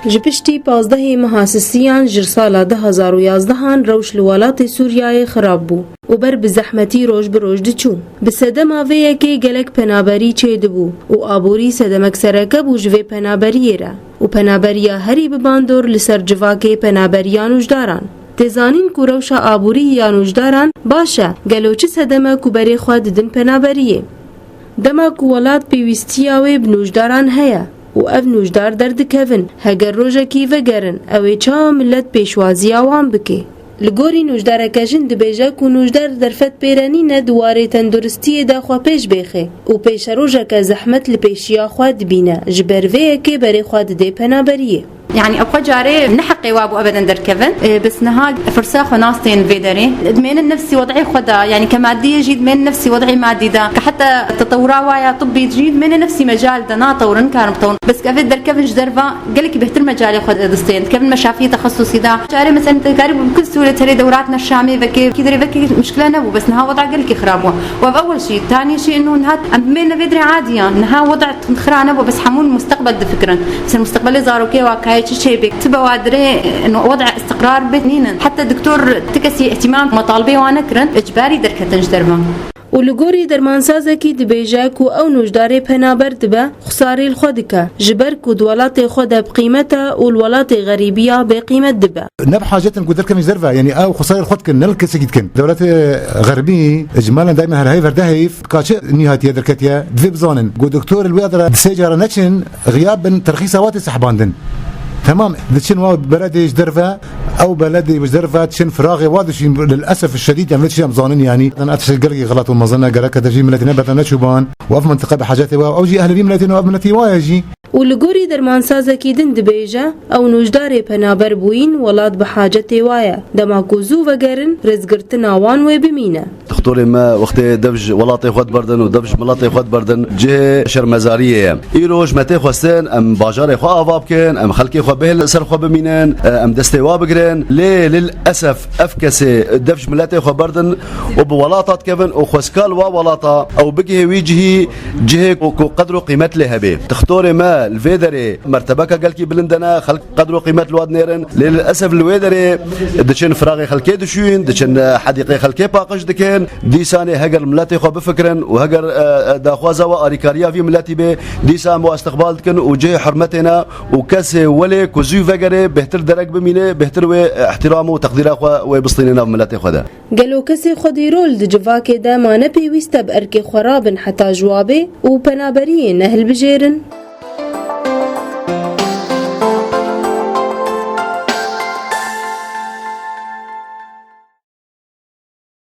جبشتی 15 مهاسسیان جرسالا 2011 روش لوالات سوریای خراب بو و بر بزحمتی روش بروش دچو بسدم آوه که گلک پنابری چید بو و آبوری سدمک سرکه بو جوه پنابریه را و پنابریا هری بباندور لسر جواکه پنابریانوش داران تزانین کو روشا آبوری یانوش داران باشه گلوچه سدمه کو بری خواه ددن پنابریه دما کو ولات پیوستیاوی بنوشداران هیا و اف نوشدار دردکوین هگر روژکی وگرن اوی چا ملت پیشوازی آوان بکی لگوری نوشدار کجن دبیجا کو نوشدار درفت پیرانی ندواره تندرستی داخوا پیش بیخه و پیش روژک زحمت لپیشیا خواه دبینه جبروه که بری خواه ده پنابریه يعني أبقى جاري نحقي وابو أبدا دركفن بس نهاج فرساخ وناستين فيدري دمين النفسي وضعي خدا يعني كمادية جيد من نفسي وضعي مادي دا كحتى تطورا وايا طبي جيد من نفسي مجال دا ناطورن كارم طون بس كفيد دركفن جدرفا قالك بهتر مجالي خد دستين كفن مشافي تخصصي دا جاري مثلا تقارب بكل سهولة تري دوراتنا الشامي فكي كدري فكي مشكلة نبو بس نها وضع قالك خرابوا وأول شيء ثاني شيء إنه نها بمين فيدري عادية نها وضع خرا نبو بس حمون المستقبل فكرا بس المستقبل زارو كي واكاي شيء بكتبه وادري انه وضع استقرار بتنين حتى الدكتور تكسي اهتمام مطالبي وانا كرن اجباري دركتنج دربان ولگوری درمانسازکی دبیجه کو او نوشداری پنابر دبه خساری الخودکه جبر کو دولات خود بقیمته و الولات غریبیه بقیمت دبه نب حاجة نقول لك مش زرفة يعني او خسارة الخود كن نلك سجد كن دولات غربية اجمالا دائما هالهاي فردهيف كاش نهاية دركتيا ذيب زونن قو دكتور الوادر بسجارة نتشن غياب ترخيص واتي سحباندن تمام تشن واد بلدي درفة او بلدي مش درفة تشن فراغي وادش للاسف الشديد يعني شيء مظانن يعني انا اتش قلقي غلط ومظنه قالك تجي ملتنا بتنا شوبان وف منطقه بحاجاتي او جي اهل ملتنا او ملتي واجي ولگوری درمانسازکی دن دبیجه او نوشداری پنابر بوین ولاد بحاجتی وایا دماکوزو وگرن رزگرتن آوان و بمینه دكتور ما وقت دبج ولاطي خود بردن ودبج ملاطي خود بردن جه شرمزاريه ايروج متى خواستن ام باجار خو افاب كان ام خلقي خو بهل سر خو بمينن ام دستي وابغرن ليه للاسف افكسي دبج ملاتي خو بردن وبولاطات كفن وخسكال وولاطه او بقي وجهي جه قدر قيمت لها به دكتور ما الفيدري مرتبك قالكي بلندنا خلق قدر قيمت الواد نيرن للاسف الويدري دشن فراغي خلكي دشوين دشن حديقي خلكي باقش دكن ديساني هجر ملاتي خو بفكرن وهجر داخوازا واريكاريا في ملاتي به ديسان مو استقبال كن وجه حرمتنا وكسي ولي كوزو فجري بهتر درك بمينه بهتر احترام وتقدير وبسطيننا ملاتي خدا قالو كسي خدي رول دجواكي دا ما نبي ويستا بأركي خرابن حتى جوابي وبنابريه نهل بجيرن